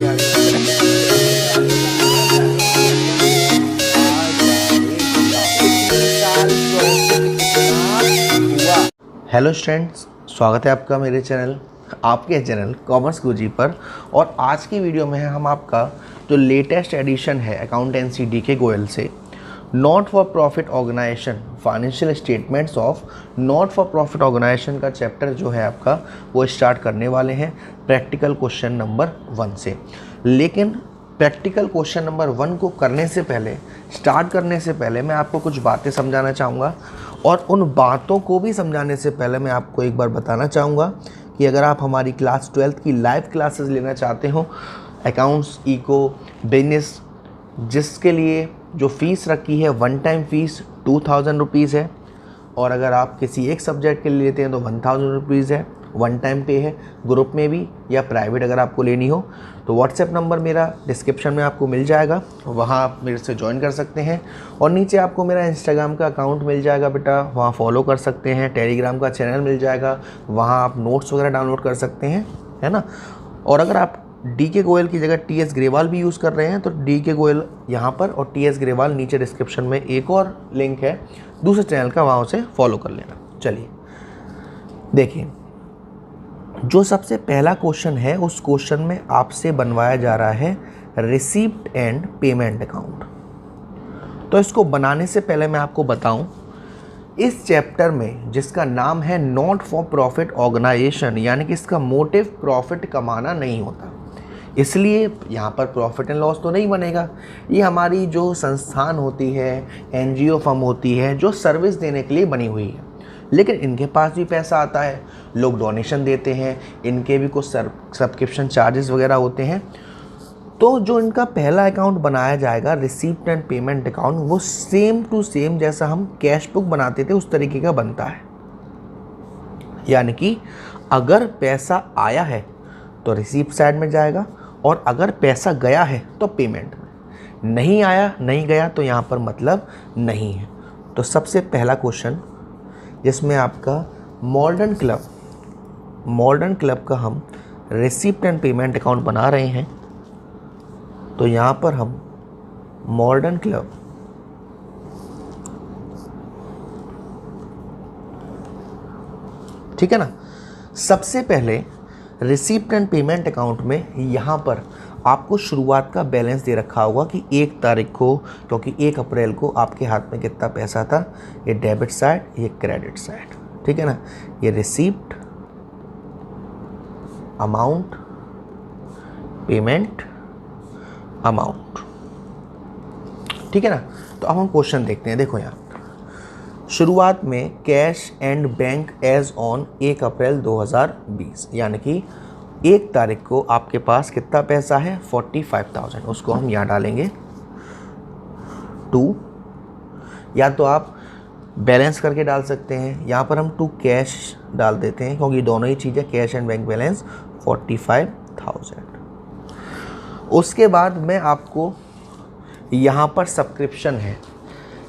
Hello students, स्वागत है आपका मेरे चैनल आपके चैनल कॉमर्स गुरुजी पर। और आज की वीडियो में हम आपका जो लेटेस्ट एडिशन है अकाउंटेंसी डीके गोयल से not for profit organisation financial statements of not for profit organisation का चैप्टर जो है आपका वो स्टार्ट करने वाले हैं प्रैक्टिकल क्वेश्चन नंबर 1 से। लेकिन प्रैक्टिकल क्वेश्चन नंबर 1 को करने से पहले, स्टार्ट करने से पहले मैं आपको कुछ बातें समझाना चाहूँगा। और उन बातों को भी समझाने से पहले मैं आपको एक बार बताना चाहूँगा कि अगर आप हमारी क्लास 12th की लाइव क्लासेस लेना चाहते हो अकाउंट्स, इको, बिजनेस, जिसके लिए जो फ़ीस रखी है वन टाइम फ़ीस 2000 रुपीज़ है। और अगर आप किसी एक सब्जेक्ट के लिए लेते हैं तो 1000 रुपीज़ है, वन टाइम पे है। ग्रुप में भी या प्राइवेट अगर आपको लेनी हो तो व्हाट्सएप नंबर मेरा डिस्क्रिप्शन में आपको मिल जाएगा, वहाँ आप मेरे से ज्वाइन कर सकते हैं। और नीचे आपको मेरा इंस्टाग्राम का अकाउंट मिल जाएगा बेटा, वहाँ फॉलो कर सकते हैं। टेलीग्राम का चैनल मिल जाएगा, वहाँ आप नोट्स वगैरह डाउनलोड कर सकते हैं, है ना। और अगर आप डीके गोयल की जगह टीएस ग्रेवाल भी यूज़ कर रहे हैं तो डीके गोयल यहाँ पर और टीएस ग्रेवाल नीचे डिस्क्रिप्शन में एक और लिंक है दूसरे चैनल का, वहाँ उसे फॉलो कर लेना। चलिए देखिए, जो सबसे पहला क्वेश्चन है उस क्वेश्चन में आपसे बनवाया जा रहा है रिसीप्ट एंड पेमेंट अकाउंट। तो इसको बनाने से पहले मैं आपको बताऊं, इस चैप्टर में जिसका नाम है नॉट फॉर प्रॉफिट ऑर्गेनाइजेशन, यानी कि इसका मोटिव प्रॉफिट कमाना नहीं होता, इसलिए यहाँ पर प्रॉफिट एंड लॉस तो नहीं बनेगा। ये हमारी जो संस्थान होती है, एनजीओ फर्म होती है, जो सर्विस देने के लिए बनी हुई है, लेकिन इनके पास भी पैसा आता है, लोग डोनेशन देते हैं, इनके भी कुछ सब्सक्रिप्शन चार्जेस वगैरह होते हैं। तो जो इनका पहला अकाउंट बनाया जाएगा रिसीप्ट एंड पेमेंट अकाउंट, वो सेम टू सेम जैसा हम कैश बुक बनाते थे उस तरीके का बनता है। यानी कि अगर पैसा आया है तो रिसीप्ट साइड में जाएगा और अगर पैसा गया है तो पेमेंट में। नहीं आया, नहीं गया तो यहाँ पर मतलब नहीं है। तो सबसे पहला क्वेश्चन जिसमें आपका मॉडर्न क्लब का हम रिसीप्ट एंड पेमेंट अकाउंट बना रहे हैं, तो यहाँ पर हम मॉडर्न क्लब ठीक है ना। सबसे पहले रिसीप्ट एंड पेमेंट अकाउंट में यहाँ पर आपको शुरुआत का बैलेंस दे रखा होगा कि 1 तारीख को, क्योंकि 1 अप्रैल को आपके हाथ में कितना पैसा था, ये डेबिट साइड, ये क्रेडिट साइड, ठीक है ना। ये रिसीप्ट अमाउंट, पेमेंट अमाउंट, ठीक है ना। तो अब हम क्वेश्चन देखते हैं। देखो यहाँ शुरुआत में cash and bank as on 1 April 2020, यानी कि 1 तारीख को आपके पास कितना पैसा है 45,000, उसको हम यहाँ डालेंगे 2, या तो आप बैलेंस करके डाल सकते हैं, यहाँ पर हम 2 कैश डाल देते हैं क्योंकि दोनों ही चीज़ें कैश एंड बैंक बैलेंस 45,000। उसके बाद में आपको यहाँ पर सब्सक्रिप्शन है।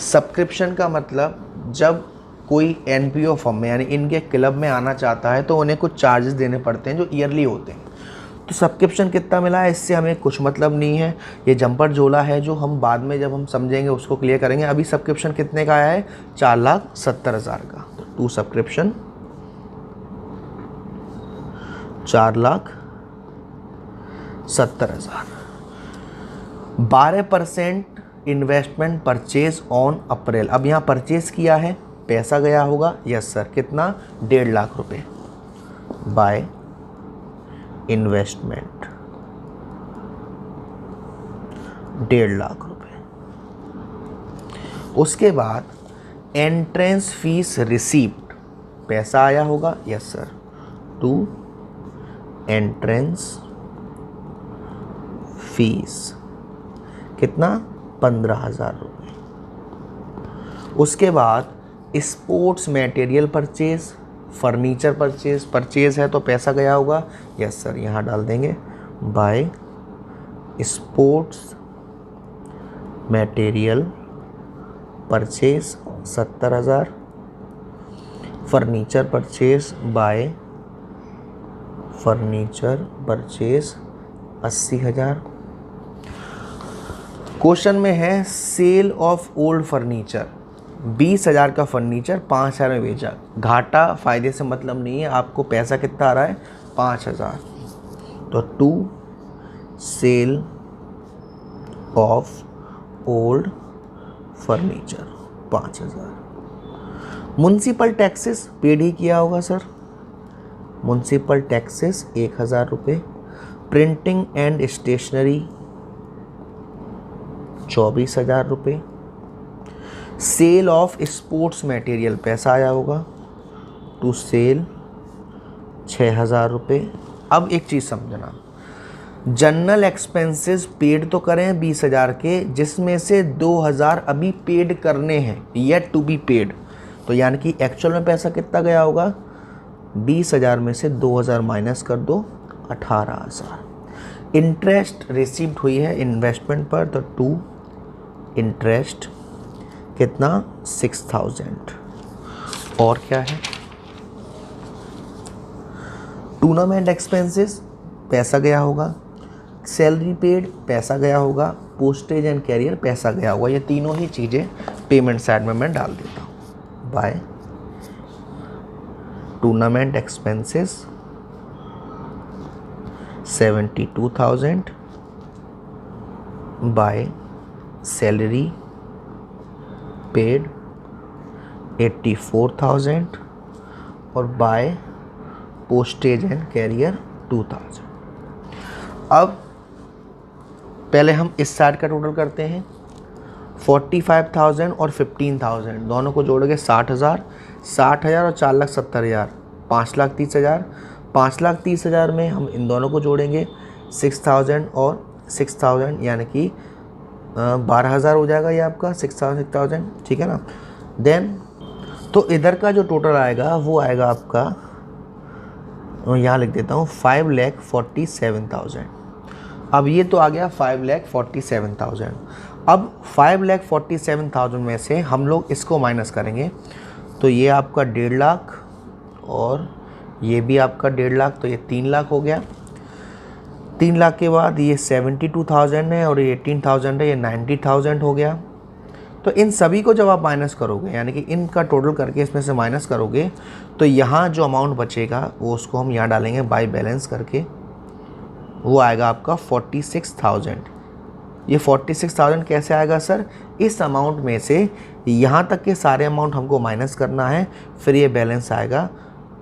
सब्सक्रिप्शन का मतलब जब कोई एनपीओ फर्म में यानी इनके क्लब में आना चाहता है तो उन्हें कुछ चार्जेस देने पड़ते हैं जो ईयरली होते हैं। तो सब्सक्रिप्शन कितना मिला है इससे हमें कुछ मतलब नहीं है, ये जंपर झोला है जो हम बाद में जब हम समझेंगे उसको क्लियर करेंगे। अभी सब्सक्रिप्शन कितने का आया है 4,70,000 का। तो 2 subscription 4,70,000। 12% investment purchase on April. अब यहाँ परचेज किया है, पैसा गया होगा, यस सर, कितना 1.5 लाख रुपए बाय इन्वेस्टमेंट 1.5 लाख रुपए। उसके बाद एंट्रेंस फीस रिसीप्ट, पैसा आया होगा, यस सर, 2 एंट्रेंस फीस कितना 15,000 रुपये। उसके बाद sports material purchase, furniture purchase है तो पैसा गया होगा, यस सर, यहाँ डाल देंगे by sports material purchase 70,000, furniture purchase by furniture purchase 80,000। Question में है सेल ऑफ ओल्ड फर्नीचर, 20,000 का फर्नीचर 5,000 में बेचा, घाटा फायदे से मतलब नहीं है, आपको पैसा कितना आ रहा है 5,000। तो to sale of old furniture 5,000। Municipal taxes paid ही किया होगा सर, म्युनिसिपल टैक्सेस 1,000 रुपये। प्रिंटिंग एंड स्टेशनरी 24,000 रुपये। सेल ऑफ स्पोर्ट्स मटेरियल पैसा आया होगा, टू सेल 6,000 रुपये। अब एक चीज़ समझना, जनरल एक्सपेंसेस पेड तो करें 20,000 के, जिसमें से 2,000 अभी पेड करने हैं, येट टू बी पेड। तो यानी कि एक्चुअल में पैसा कितना गया होगा, 20,000 में से 2,000 माइनस कर दो, 18,000। इंटरेस्ट रिसीव्ड हुई है इन्वेस्टमेंट पर, तो टू इंटरेस्ट कितना 6,000। और क्या है, टूर्नामेंट एक्सपेंसेस पैसा गया होगा, सैलरी पेड पैसा गया होगा, पोस्टेज एंड कैरियर पैसा गया होगा। ये तीनों ही चीज़ें पेमेंट साइड में मैं डाल देता हूँ। By tournament expenses 72,000, by salary paid 84,000 और बाय पोस्टेज एंड कैरियर 2,000। अब पहले हम इस साइड का टोटल करते हैं, 45,000 और 15,000 दोनों को जोड़ के 60,000, 60,000 और 4,70,000 5,30,000। 5,30,000 में हम इन दोनों को जोड़ेंगे 6,000 और 6,000, यानी कि 12,000 हो जाएगा ये आपका 6,000, ठीक है ना। देन तो इधर का जो टोटल आएगा वो आएगा आपका, यहाँ लिख देता हूँ 5,47,000। अब ये तो आ गया 5,47,000। अब 5,47,000 में से हम लोग इसको माइनस करेंगे, तो ये आपका 1.5 लाख और ये भी आपका 1.5 लाख, तो ये 3 लाख हो गया। 3 लाख के बाद ये 72,000 है और ये 18,000 है, ये 90,000 हो गया। तो इन सभी को जब आप माइनस करोगे, यानी कि इनका टोटल करके इसमें से माइनस करोगे, तो यहाँ जो अमाउंट बचेगा वो उसको हम यहाँ डालेंगे बाय बैलेंस करके, वो आएगा आपका 46,000। ये 46,000 कैसे आएगा सर, इस अमाउंट में से यहाँ तक के सारे अमाउंट हमको माइनस करना है, फिर ये बैलेंस आएगा।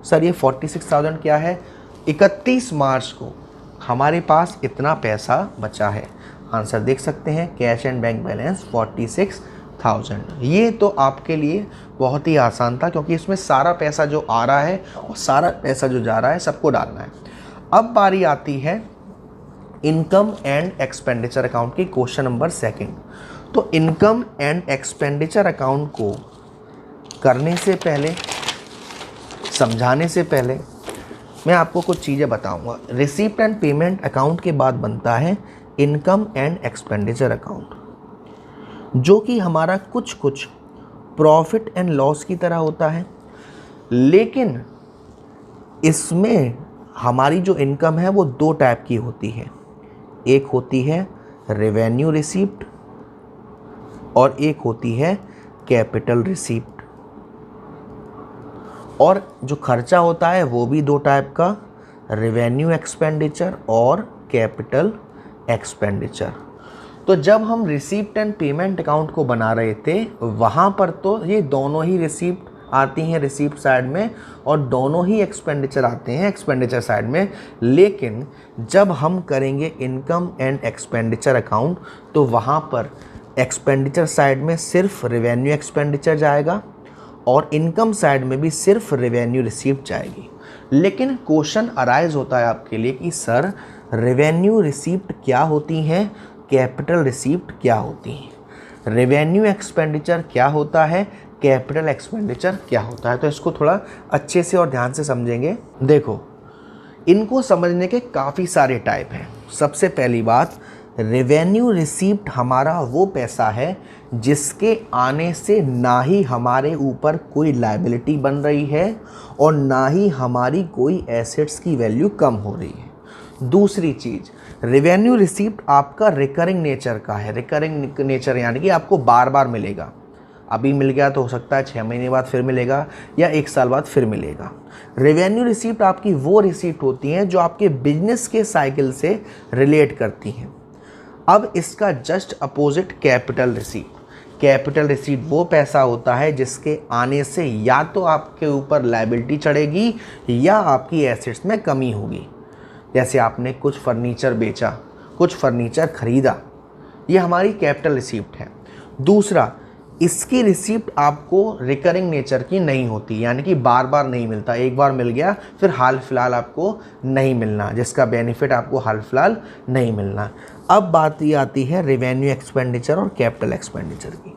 सर ये 46,000 क्या है, 31 मार्च को हमारे पास इतना पैसा बचा है। आंसर देख सकते हैं, कैश एंड बैंक बैलेंस 46,000। ये तो आपके लिए बहुत ही आसान था, क्योंकि इसमें सारा पैसा जो आ रहा है और सारा पैसा जो जा रहा है सबको डालना है। अब बारी आती है इनकम एंड एक्सपेंडिचर अकाउंट की, क्वेश्चन नंबर 2। तो इनकम एंड एक्सपेंडिचर अकाउंट को करने से पहले, समझाने से पहले मैं आपको कुछ चीज़ें बताऊंगा। रिसीप्ट एंड पेमेंट अकाउंट के बाद बनता है इनकम एंड एक्सपेंडिचर अकाउंट, जो कि हमारा कुछ कुछ प्रॉफिट एंड लॉस की तरह होता है, लेकिन इसमें हमारी जो इनकम है वो 2 टाइप की होती है। एक होती है रेवेन्यू रिसीप्ट और एक होती है कैपिटल रिसीप्ट। और जो खर्चा होता है वो भी 2 टाइप का, रेवेन्यू एक्सपेंडिचर और कैपिटल एक्सपेंडिचर। तो जब हम रिसीप्ट एंड पेमेंट अकाउंट को बना रहे थे, वहाँ पर तो ये दोनों ही रिसीप्ट आती हैं रिसीप्ट साइड में और दोनों ही एक्सपेंडिचर आते हैं एक्सपेंडिचर साइड में। लेकिन जब हम करेंगे इनकम एंड एक्सपेंडिचर अकाउंट, तो वहाँ पर एक्सपेंडिचर साइड में सिर्फ रेवेन्यू एक्सपेंडिचर जाएगा और इनकम साइड में भी सिर्फ रेवेन्यू रिसीप्ट जाएगी। लेकिन क्वेश्चन अराइज होता है आपके लिए कि सर रेवेन्यू रिसीप्ट क्या होती हैं, कैपिटल रिसीप्ट क्या होती हैं, रेवेन्यू एक्सपेंडिचर क्या होता है, कैपिटल एक्सपेंडिचर क्या होता है। तो इसको थोड़ा अच्छे से और ध्यान से समझेंगे। देखो, इनको समझने के काफ़ी सारे टाइप हैं। सबसे पहली बात, रेवेन्यू रिसीप्ट हमारा वो पैसा है जिसके आने से ना ही हमारे ऊपर कोई लायबिलिटी बन रही है और ना ही हमारी कोई एसेट्स की वैल्यू कम हो रही है। दूसरी चीज़, रेवेन्यू रिसीप्ट आपका रिकरिंग नेचर का है, रिकरिंग नेचर यानी कि आपको बार बार मिलेगा। अभी मिल गया तो हो सकता है 6 महीने बाद फिर मिलेगा या 1 साल बाद फिर मिलेगा। रेवेन्यू रिसीप्ट आपकी वो रिसीप्ट होती हैं जो आपके बिजनेस के साइकिल से रिलेट करती हैं। अब इसका just opposite capital receipt. Capital receipt वो पैसा होता है जिसके आने से या तो आपके ऊपर लायबिलिटी चढ़ेगी या आपकी एसेट्स में कमी होगी। जैसे आपने कुछ फर्नीचर बेचा, कुछ फर्नीचर खरीदा, ये हमारी कैपिटल रिसीप्ट है। दूसरा, इसकी रिसीप्ट आपको रिकरिंग नेचर की नहीं होती, यानी कि बार बार नहीं मिलता। एक बार मिल गया फिर हाल फिलहाल आपको नहीं मिलना, जिसका बेनिफिट आपको हाल फिलहाल नहीं मिलना। अब बात ये आती है रेवेन्यू एक्सपेंडिचर और कैपिटल एक्सपेंडिचर की।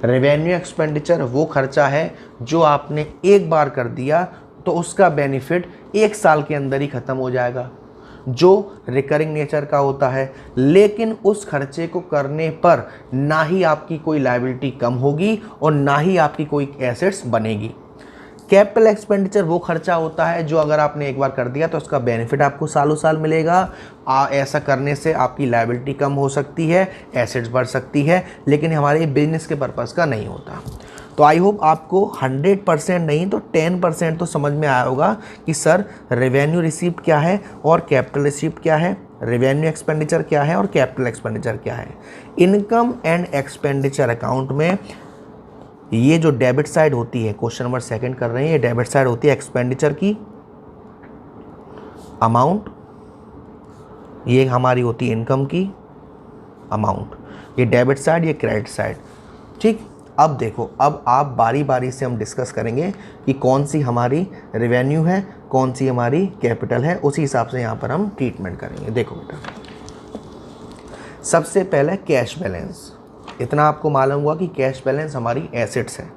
रेवेन्यू एक्सपेंडिचर वो खर्चा है जो आपने एक बार कर दिया तो उसका बेनिफिट 1 साल के अंदर ही ख़त्म हो जाएगा, जो रिकरिंग नेचर का होता है। लेकिन उस खर्चे को करने पर ना ही आपकी कोई लायबिलिटी कम होगी और ना ही आपकी कोई एसेट्स बनेगी। कैपिटल एक्सपेंडिचर वो खर्चा होता है जो अगर आपने एक बार कर दिया तो उसका बेनिफिट आपको सालों साल मिलेगा। ऐसा करने से आपकी लायबिलिटी कम हो सकती है, एसेट्स बढ़ सकती है, लेकिन हमारे बिजनेस के पर्पज़ का नहीं होता। तो आई होप आपको 100% नहीं तो 10% तो समझ में आया होगा कि सर रेवेन्यू रिसीप्ट क्या है और कैपिटल रिसीप्ट क्या है, रेवेन्यू एक्सपेंडिचर क्या है और कैपिटल एक्सपेंडिचर क्या है। इनकम एंड एक्सपेंडिचर अकाउंट में ये जो डेबिट साइड होती है, क्वेश्चन नंबर 2 कर रहे हैं, ये डेबिट साइड होती है एक्सपेंडिचर की अमाउंट, ये हमारी होती है इनकम की अमाउंट। ये डेबिट साइड, ये क्रेडिट साइड। ठीक, अब देखो, अब आप बारी बारी से हम डिस्कस करेंगे कि कौन सी हमारी रेवेन्यू है, कौन सी हमारी कैपिटल है, उसी हिसाब से यहाँ पर हम ट्रीटमेंट करेंगे। देखो बेटा, सबसे पहले कैश बैलेंस। इतना आपको मालूम हुआ कि कैश बैलेंस हमारी एसेट्स है,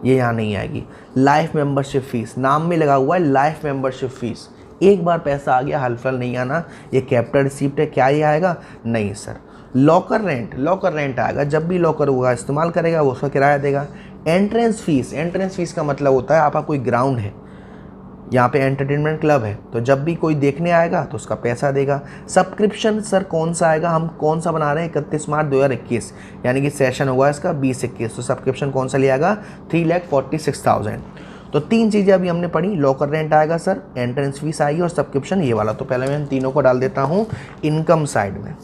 ये यहाँ नहीं आएगी। लाइफ मेंबरशिप फीस, नाम में लगा हुआ है लाइफ मेंबरशिप फीस। एक बार पैसा आ गया, हाल फिलहाल नहीं आना, ये कैपिटल रिसीप्ट है, क्या ये आएगा? नहीं sir. Locker rent, locker rent आएगा, जब भी लॉकर होगा इस्तेमाल करेगा वो उसका किराया देगा। एंट्रेंस फीस, एंट्रेंस फीस का मतलब होता है आपका कोई ग्राउंड है, यहाँ पे एंटरटेनमेंट क्लब है, तो जब भी कोई देखने आएगा तो उसका पैसा देगा। सब्सक्रिप्शन सर कौन सा आएगा, हम कौन सा बना रहे हैं, 31 मार्च 2021, यानी कि सेशन होगा इसका 20-21, तो सब्सक्रिप्शन कौन सा लिया आएगा? 3,46,000। तो 3 चीज़ें अभी हमने पढ़ी, लॉकर रेंट आएगा सर, एंट्रेंस फीस आएगी और सब्सक्रिप्शन ये वाला। तो पहले मैं इन तीनों को डाल देता हूँ इनकम साइड में।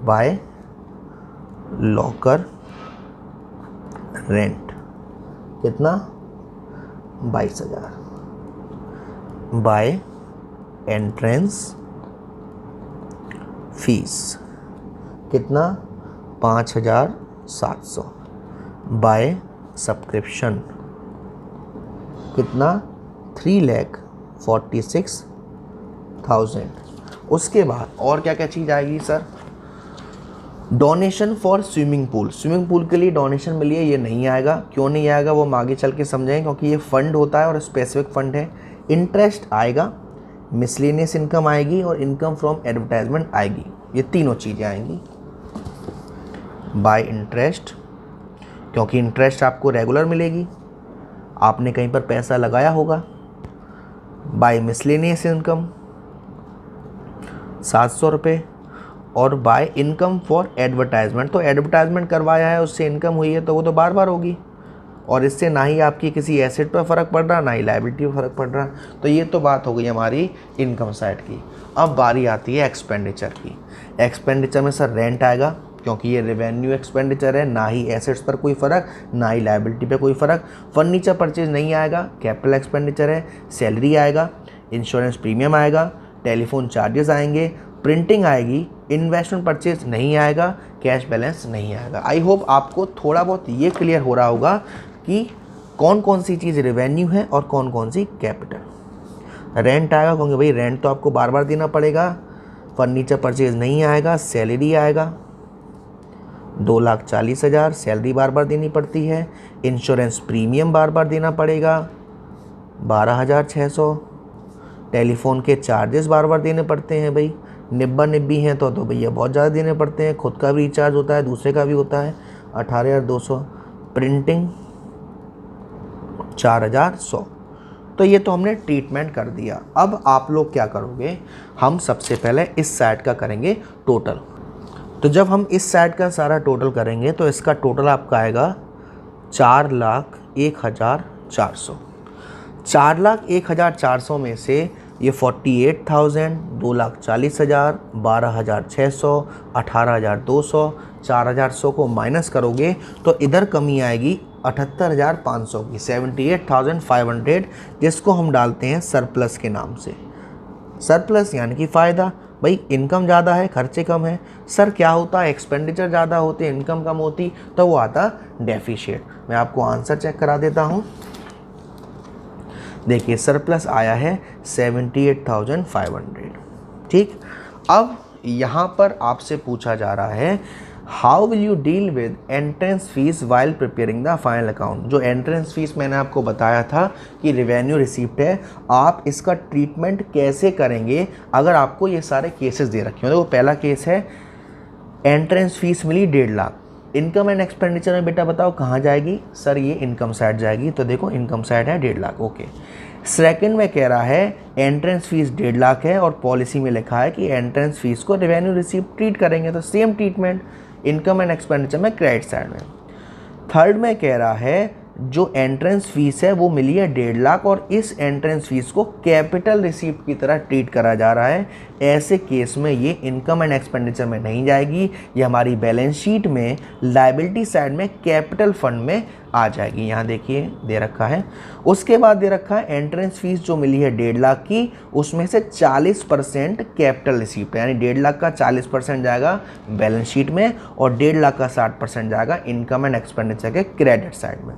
बाय लॉकर रेंट कितना? 22,000। बाय एंट्रेंस फीस कितना? 5,700। बाय सब्सक्रिप्शन कितना? 3,46,000। उसके बाद और क्या क्या चीज़ आएगी sir? Donation for swimming pool, swimming pool के लिए डोनेशन मिली है, ये नहीं आएगा। क्यों नहीं आएगा वो हम आगे चल के समझेंगे, क्योंकि ये फंड होता है और स्पेसिफिक फंड है। इंटरेस्ट आएगा, मिसलेनियस इनकम आएगी और इनकम फ्रॉम एडवर्टाइजमेंट आएगी, ये तीनों चीज़ें आएंगी। बाय इंटरेस्ट, क्योंकि इंटरेस्ट आपको रेगुलर मिलेगी, आपने कहीं पर पैसा लगाया होगा। बाय मिसलेनियस इनकम 700 रुपये, और बाय इनकम फॉर एडवर्टाइजमेंट, तो एडवर्टाइजमेंट करवाया है उससे इनकम हुई है तो वो तो बार बार होगी, और इससे ना ही आपकी किसी एसेट पर फ़र्क पड़ रहा, ना ही लायबिलिटी पर फ़र्क पड़ रहा। तो ये तो बात हो गई हमारी इनकम साइड की। अब बारी आती है एक्सपेंडिचर की। एक्सपेंडिचर में सर रेंट आएगा, क्योंकि ये रेवेन्यू एक्सपेंडिचर है, ना ही एसेट्स पर कोई फ़र्क, ना ही लायबिलिटी पे कोई फ़र्क। फर्नीचर परचेज नहीं आएगा, कैपिटल एक्सपेंडिचर है। सैलरी आएगा, इंश्योरेंस प्रीमियम आएगा, टेलीफोन चार्जेस आएंगे, प्रिंटिंग आएगी, इन्वेस्टमेंट परचेज नहीं आएगा, कैश बैलेंस नहीं आएगा। आई होप आपको थोड़ा बहुत ये क्लियर हो रहा होगा कि कौन कौन सी चीज़ रेवेन्यू है और कौन कौन सी कैपिटल। रेंट आएगा, क्योंकि भाई रेंट तो आपको बार बार देना पड़ेगा। फर्नीचर परचेज नहीं आएगा। सैलरी आएगा 2,40,000, सैलरी बार बार देनी पड़ती है। इंश्योरेंस प्रीमियम बार बार देना पड़ेगा 12,600। टेलीफोन के चार्जेस बार बार देने पड़ते हैं भाई, निब्बी हैं तो भैया बहुत ज़्यादा देने पड़ते हैं। खुद का भी रिचार्ज होता है, दूसरे का भी होता है 18,200। प्रिंटिंग 4,100। तो ये तो हमने ट्रीटमेंट कर दिया। अब आप लोग क्या करोगे, हम सबसे पहले इस साइड का करेंगे टोटल। तो जब हम इस साइड का सारा टोटल करेंगे तो इसका टोटल आपका आएगा 4,01,400। 4,01,400 में से ये 48,000, 2,40,000, 12,600, 18,200, 4,100 को माइनस करोगे तो इधर कमी आएगी 78,500 की, 78,500, जिसको हम डालते हैं सरप्लस के नाम से। सरप्लस यानी कि फ़ायदा। भाई इनकम ज़्यादा है, खर्चे कम है। सर क्या होता है, एक्सपेंडिचर ज़्यादा होते, इनकम कम होती, तो वो आता डेफिशिएट। मैं आपको आंसर चेक करा देता हूँ। देखिए सरप्लस आया है 78,500। ठीक, अब यहाँ पर आपसे पूछा जा रहा है how will you deal with entrance fees while preparing the final account. जो एंट्रेंस फीस मैंने आपको बताया था कि रेवेन्यू रिसीप्ट है, आप इसका ट्रीटमेंट कैसे करेंगे अगर आपको ये सारे केसेस दे रखे हो। देखो पहला केस है एंट्रेंस फीस मिली 1.5 लाख, इनकम एंड एक्सपेंडिचर में बेटा बताओ कहाँ जाएगी, सर ये इनकम साइड जाएगी, तो देखो इनकम साइड है 1.5 लाख, ओके। सेकंड में कह रहा है एंट्रेंस फीस 1.5 लाख है और पॉलिसी में लिखा है कि एंट्रेंस फीस को रेवेन्यू रिसीप्ट ट्रीट करेंगे, तो same treatment income and expenditure में क्रेडिट साइड में। थर्ड में कह रहा है जो एंट्रेंस फीस है वो मिली है 1.5 लाख और इस एंट्रेंस फीस को कैपिटल रिसीप्ट की तरह ट्रीट करा जा रहा है। ऐसे केस में ये इनकम एंड एक्सपेंडिचर में नहीं जाएगी, ये हमारी बैलेंस शीट में लायबिलिटी साइड में कैपिटल फंड में आ जाएगी। यहाँ देखिए दे रखा है। उसके बाद दे रखा है एंट्रेंस फीस जो मिली है 1.5 लाख की, उसमें से 40% कैपिटल रिसीप्ट, यानी 1.5 लाख का 40% जाएगा बैलेंस शीट में और 1.5 लाख का 60% जाएगा इनकम एंड एक्सपेंडिचर के क्रेडिट साइड में।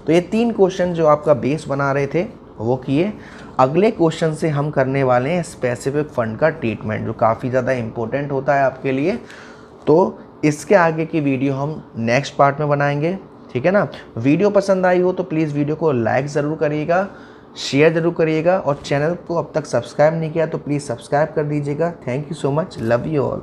तो ये 3 क्वेश्चन जो आपका बेस बना रहे थे वो किए। अगले क्वेश्चन से हम करने वाले हैं स्पेसिफिक फंड का ट्रीटमेंट, जो काफ़ी ज़्यादा इम्पोर्टेंट होता है आपके लिए। तो इसके आगे की वीडियो हम नेक्स्ट पार्ट में बनाएंगे, ठीक है ना। वीडियो पसंद आई हो तो प्लीज़ वीडियो को लाइक ज़रूर करिएगा, शेयर ज़रूर करिएगा और चैनल को अब तक सब्सक्राइब नहीं किया तो प्लीज़ सब्सक्राइब कर दीजिएगा। Thank you so much, love you all.